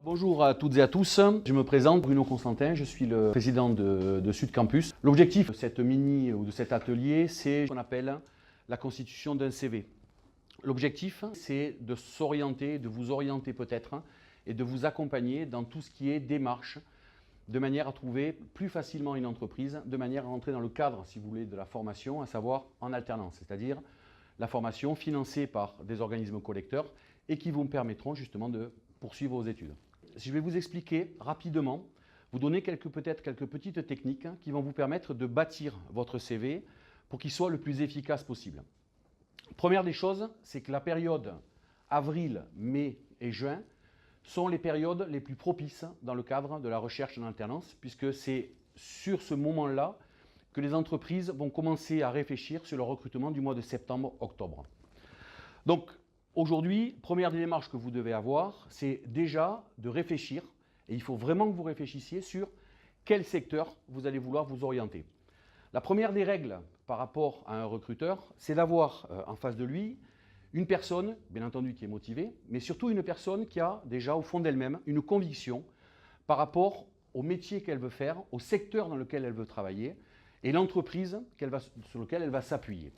Bonjour à toutes et à tous, je me présente Bruno Constantin, je suis le président de Sud Campus. L'objectif de cette mini ou de cet atelier, c'est ce qu'on appelle la constitution d'un CV. L'objectif, c'est de s'orienter, de vous orienter peut-être et de vous accompagner dans tout ce qui est démarche, de manière à trouver plus facilement une entreprise, de manière à rentrer dans le cadre, si vous voulez, de la formation, à savoir en alternance, c'est-à-dire la formation financée par des organismes collecteurs et qui vous permettront justement de poursuivre vos études. Je vais vous expliquer rapidement, vous donner peut-être quelques petites techniques qui vont vous permettre de bâtir votre CV pour qu'il soit le plus efficace possible. Première des choses, c'est que la période avril, mai et juin sont les périodes les plus propices dans le cadre de la recherche en alternance, puisque c'est sur ce moment-là que les entreprises vont commencer à réfléchir sur le recrutement du mois de septembre-octobre. Donc, aujourd'hui, première des démarches que vous devez avoir, c'est déjà de réfléchir, et il faut vraiment que vous réfléchissiez sur quel secteur vous allez vouloir vous orienter. La première des règles par rapport à un recruteur, c'est d'avoir en face de lui une personne, bien entendu, qui est motivée, mais surtout une personne qui a déjà au fond d'elle-même une conviction par rapport au métier qu'elle veut faire, au secteur dans lequel elle veut travailler et l'entreprise sur laquelle elle va s'appuyer.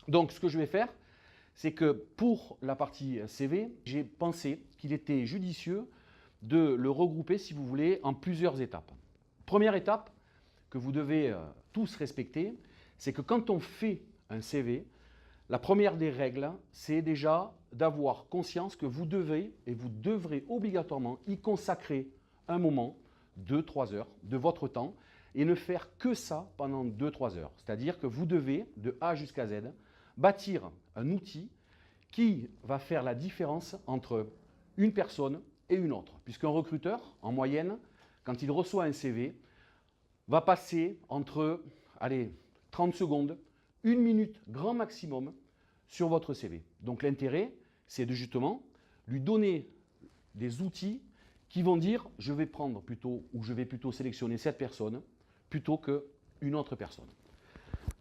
Donc, ce que je vais faire, c'est que pour la partie CV, j'ai pensé qu'il était judicieux de le regrouper, si vous voulez, en plusieurs étapes. Première étape que vous devez tous respecter, c'est que quand on fait un CV, la première des règles, c'est déjà d'avoir conscience que vous devez et vous devrez obligatoirement y consacrer un moment, 2-3 heures de votre temps et ne faire que ça pendant 2-3 heures. C'est-à-dire que vous devez, de A jusqu'à Z, bâtir un outil qui va faire la différence entre une personne et une autre. Puisqu'un recruteur, en moyenne, quand il reçoit un CV, va passer entre 30 secondes, 1 minute grand maximum sur votre CV. Donc l'intérêt, c'est de justement lui donner des outils qui vont dire je vais prendre plutôt ou je vais plutôt sélectionner cette personne plutôt qu'une autre personne.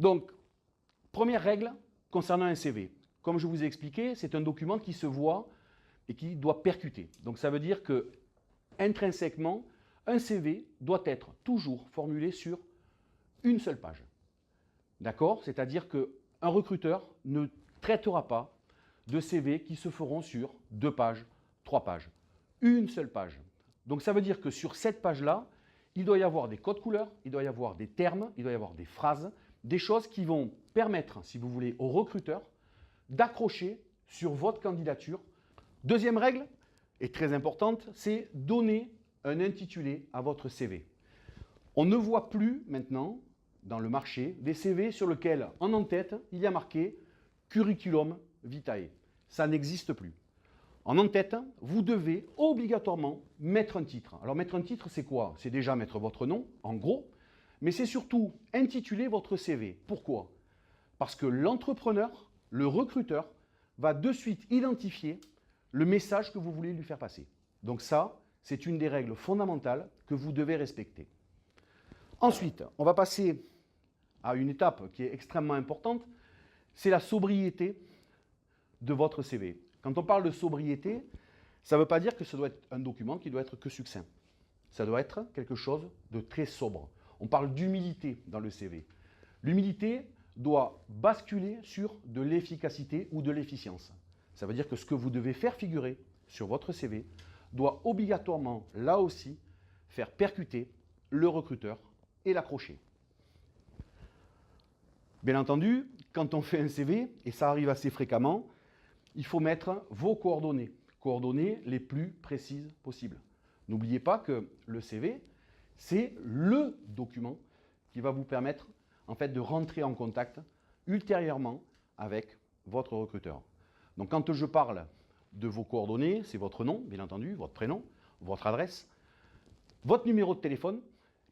Donc, première règle concernant un CV. Comme je vous ai expliqué, c'est un document qui se voit et qui doit percuter. Donc ça veut dire que intrinsèquement, un CV doit être toujours formulé sur une seule page. D'accord? C'est-à-dire qu'un recruteur ne traitera pas de CV qui se feront sur 2 pages, 3 pages. Une seule page. Donc ça veut dire que sur cette page-là, il doit y avoir des codes couleurs, il doit y avoir des termes, il doit y avoir des phrases, des choses qui vont permettre, si vous voulez, au recruteur d'accrocher sur votre candidature. Deuxième règle, et très importante, c'est donner un intitulé à votre CV. On ne voit plus maintenant, dans le marché, des CV sur lesquels, en en-tête, il y a marqué « Curriculum Vitae ». Ça n'existe plus. En en-tête, vous devez obligatoirement mettre un titre. Alors mettre un titre, c'est quoi? C'est déjà mettre votre nom, en gros, mais c'est surtout intituler votre CV. Pourquoi? Parce que l'entrepreneur, le recruteur, va de suite identifier le message que vous voulez lui faire passer. Donc ça, c'est une des règles fondamentales que vous devez respecter. Ensuite, on va passer à une étape qui est extrêmement importante, c'est la sobriété de votre CV. Quand on parle de sobriété, ça ne veut pas dire que ce doit être un document qui doit être que succinct. Ça doit être quelque chose de très sobre. On parle d'humilité dans le CV. L'humilité doit basculer sur de l'efficacité ou de l'efficience. Ça veut dire que ce que vous devez faire figurer sur votre CV doit obligatoirement, là aussi, faire percuter le recruteur et l'accrocher. Bien entendu, quand on fait un CV, et ça arrive assez fréquemment, il faut mettre vos coordonnées les plus précises possibles. N'oubliez pas que le CV, c'est le document qui va vous permettre en fait, de rentrer en contact ultérieurement avec votre recruteur. Donc quand je parle de vos coordonnées, c'est votre nom, bien entendu, votre prénom, votre adresse, votre numéro de téléphone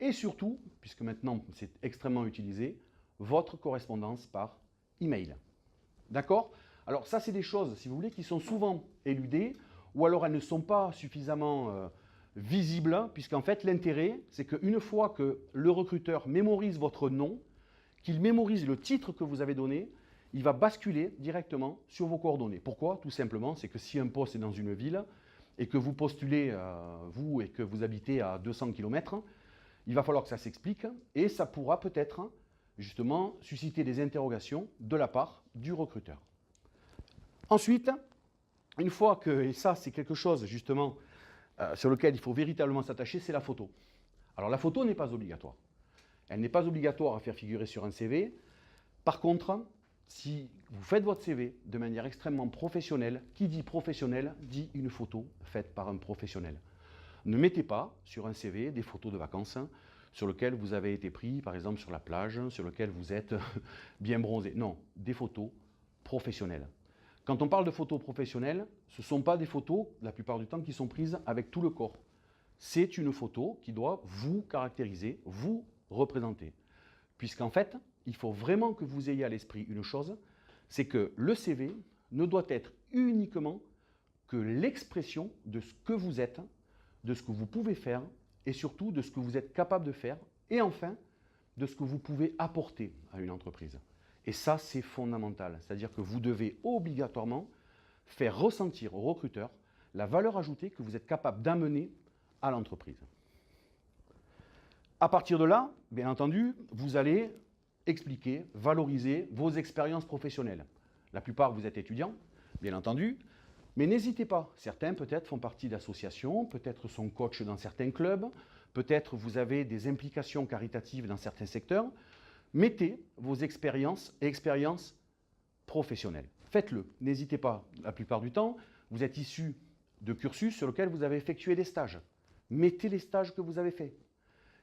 et surtout, puisque maintenant c'est extrêmement utilisé, votre correspondance par email. D'accord? Alors ça, c'est des choses, si vous voulez, qui sont souvent éludées ou alors elles ne sont pas suffisamment visibles, puisqu'en fait, l'intérêt, c'est qu'une fois que le recruteur mémorise votre nom, qu'il mémorise le titre que vous avez donné, il va basculer directement sur vos coordonnées. Pourquoi? Tout simplement, c'est que si un poste est dans une ville, et que vous postulez, vous, et que vous habitez à 200 km, il va falloir que ça s'explique et ça pourra peut-être justement susciter des interrogations de la part du recruteur. Ensuite, une fois que, et ça c'est quelque chose justement sur lequel il faut véritablement s'attacher, c'est la photo. Alors la photo n'est pas obligatoire. Elle n'est pas obligatoire à faire figurer sur un CV. Par contre, si vous faites votre CV de manière extrêmement professionnelle, qui dit professionnel dit une photo faite par un professionnel. Ne mettez pas sur un CV des photos de vacances sur lesquelles vous avez été pris, par exemple sur la plage, sur lesquelles vous êtes bien bronzé. Non, des photos professionnelles. Quand on parle de photos professionnelles, ce ne sont pas des photos, la plupart du temps, qui sont prises avec tout le corps. C'est une photo qui doit vous caractériser, vous représenter. Puisqu'en fait, il faut vraiment que vous ayez à l'esprit une chose, c'est que le CV ne doit être uniquement que l'expression de ce que vous êtes, de ce que vous pouvez faire et surtout de ce que vous êtes capable de faire et enfin de ce que vous pouvez apporter à une entreprise. Et ça, c'est fondamental. C'est-à-dire que vous devez obligatoirement faire ressentir au recruteur la valeur ajoutée que vous êtes capable d'amener à l'entreprise. À partir de là, bien entendu, vous allez expliquer, valoriser vos expériences professionnelles. La plupart, vous êtes étudiants, bien entendu, mais n'hésitez pas. Certains, peut-être, font partie d'associations, peut-être sont coachs dans certains clubs, peut-être vous avez des implications caritatives dans certains secteurs. Mettez vos expériences et expériences professionnelles. Faites-le. N'hésitez pas. La plupart du temps, vous êtes issus de cursus sur lesquels vous avez effectué des stages. Mettez les stages que vous avez faits.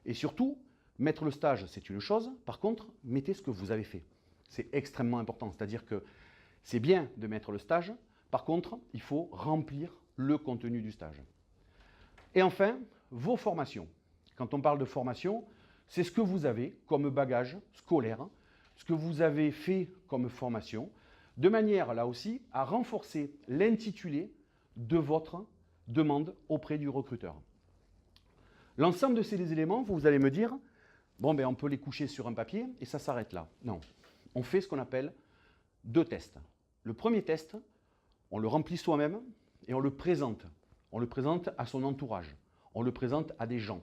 Et surtout, mettre le stage, c'est une chose. Par contre, mettez ce que vous avez fait. C'est extrêmement important. C'est-à-dire que c'est bien de mettre le stage. Par contre, il faut remplir le contenu du stage. Et enfin, vos formations. Quand on parle de formation, c'est ce que vous avez comme bagage scolaire, ce que vous avez fait comme formation, de manière, là aussi, à renforcer l'intitulé de votre demande auprès du recruteur. L'ensemble de ces éléments, vous allez me dire, bon, ben, on peut les coucher sur un papier et ça s'arrête là. Non, on fait ce qu'on appelle 2 tests. Le premier test, on le remplit soi-même et on le présente. On le présente à son entourage. On le présente à des gens.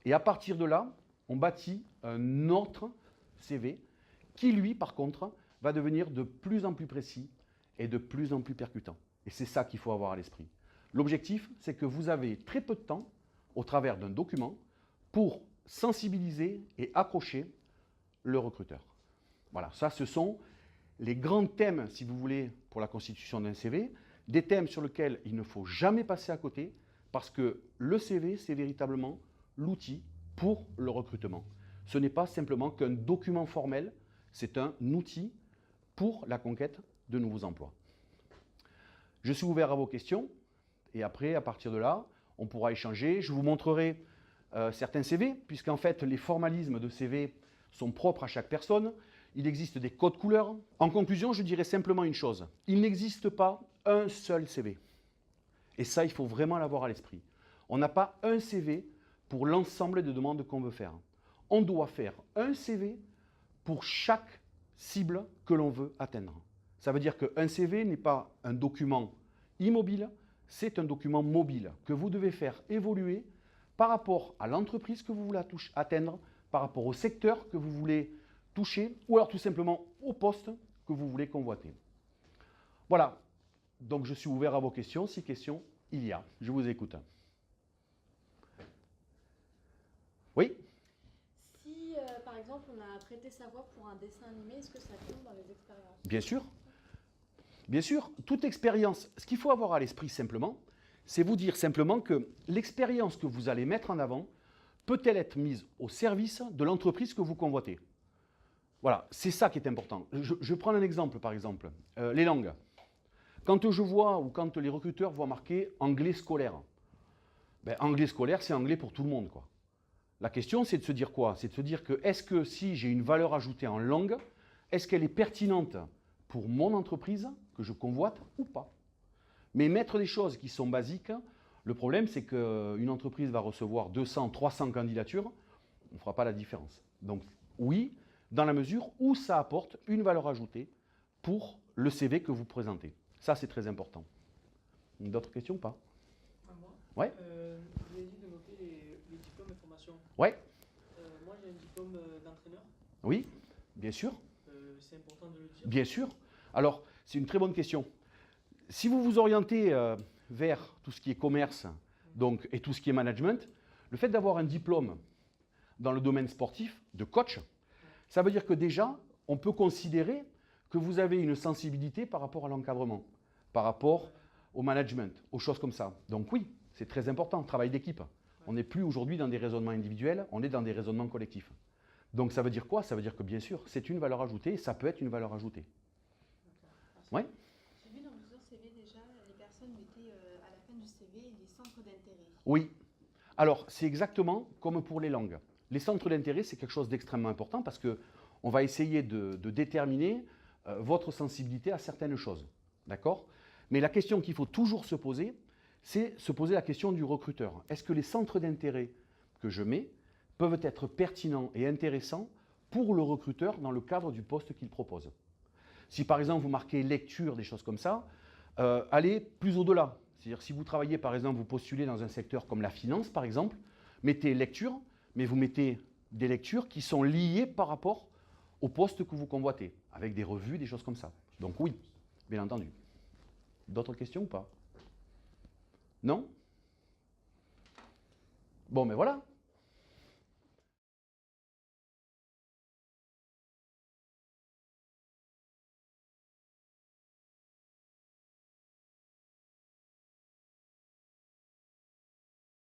Et à partir de là, on bâtit un autre CV qui, lui, par contre, va devenir de plus en plus précis et de plus en plus percutant. Et c'est ça qu'il faut avoir à l'esprit. L'objectif, c'est que vous avez très peu de temps, au travers d'un document, pour sensibiliser et accrocher le recruteur. Voilà, ça, ce sont les grands thèmes, si vous voulez, pour la constitution d'un CV, des thèmes sur lesquels il ne faut jamais passer à côté, parce que le CV, c'est véritablement l'outil pour le recrutement. Ce n'est pas simplement qu'un document formel, c'est un outil pour la conquête de nouveaux emplois. Je suis ouvert à vos questions, et après, à partir de là, on pourra échanger. Je vous montrerai certains CV, puisqu'en fait, les formalismes de CV sont propres à chaque personne. Il existe des codes couleurs. En conclusion, je dirais simplement une chose. Il n'existe pas un seul CV. Et ça, il faut vraiment l'avoir à l'esprit. On n'a pas un CV pour l'ensemble des demandes qu'on veut faire. On doit faire un CV pour chaque cible que l'on veut atteindre. Ça veut dire qu'un CV n'est pas un document immobile, c'est un document mobile que vous devez faire évoluer par rapport à l'entreprise que vous voulez atteindre, par rapport au secteur que vous voulez toucher, ou alors tout simplement au poste que vous voulez convoiter. Voilà, donc je suis ouvert à vos questions, si questions il y a. Je vous écoute. Oui? Si, par exemple, on a prêté sa voix pour un dessin animé, est-ce que ça compte dans les expériences? Bien sûr. Bien sûr, toute expérience, ce qu'il faut avoir à l'esprit simplement, c'est vous dire simplement que l'expérience que vous allez mettre en avant peut-elle être mise au service de l'entreprise que vous convoitez. Voilà, c'est ça qui est important. Je prends un exemple, par exemple, les langues. Quand je vois ou quand les recruteurs voient marqué anglais scolaire, ben, anglais scolaire, c'est anglais pour tout le monde, quoi. La question, c'est de se dire quoi? C'est de se dire que est-ce que si j'ai une valeur ajoutée en langue, est-ce qu'elle est pertinente pour mon entreprise que je convoite ou pas? Mais mettre des choses qui sont basiques, le problème, c'est qu'une entreprise va recevoir 200, 300 candidatures, on ne fera pas la différence. Donc oui, dans la mesure où ça apporte une valeur ajoutée pour le CV que vous présentez. Ça, c'est très important. D'autres questions ou pas? Ouais. Vous avez dit de noter les diplômes et formations. Ouais. Moi, j'ai un diplôme d'entraîneur. Oui, bien sûr. C'est important de le dire. Bien sûr. Alors, c'est une très bonne question. Si vous vous orientez vers tout ce qui est commerce donc, et tout ce qui est management, le fait d'avoir un diplôme dans le domaine sportif de coach, ça veut dire que déjà, on peut considérer que vous avez une sensibilité par rapport à l'encadrement, par rapport au management, aux choses comme ça. Donc oui, c'est très important, travail d'équipe. On n'est plus aujourd'hui dans des raisonnements individuels, on est dans des raisonnements collectifs. Donc ça veut dire quoi? Ça veut dire que bien sûr, c'est une valeur ajoutée et ça peut être une valeur ajoutée. Oui. J'ai vu dans plusieurs CV déjà, les personnes mettaient à la fin du CV les centres d'intérêt. Oui. Alors, c'est exactement comme pour les langues. Les centres d'intérêt, c'est quelque chose d'extrêmement important parce qu'on va essayer de déterminer votre sensibilité à certaines choses. D'accord? Mais la question qu'il faut toujours se poser, c'est se poser la question du recruteur. Est-ce que les centres d'intérêt que je mets peuvent être pertinents et intéressants pour le recruteur dans le cadre du poste qu'il propose? Si par exemple vous marquez lecture, des choses comme ça, allez plus au-delà. C'est-à-dire si vous travaillez par exemple, vous postulez dans un secteur comme la finance par exemple, mettez lecture, mais vous mettez des lectures qui sont liées par rapport au poste que vous convoitez, avec des revues, des choses comme ça. Donc oui, bien entendu. D'autres questions ou pas? Non? Bon, mais voilà.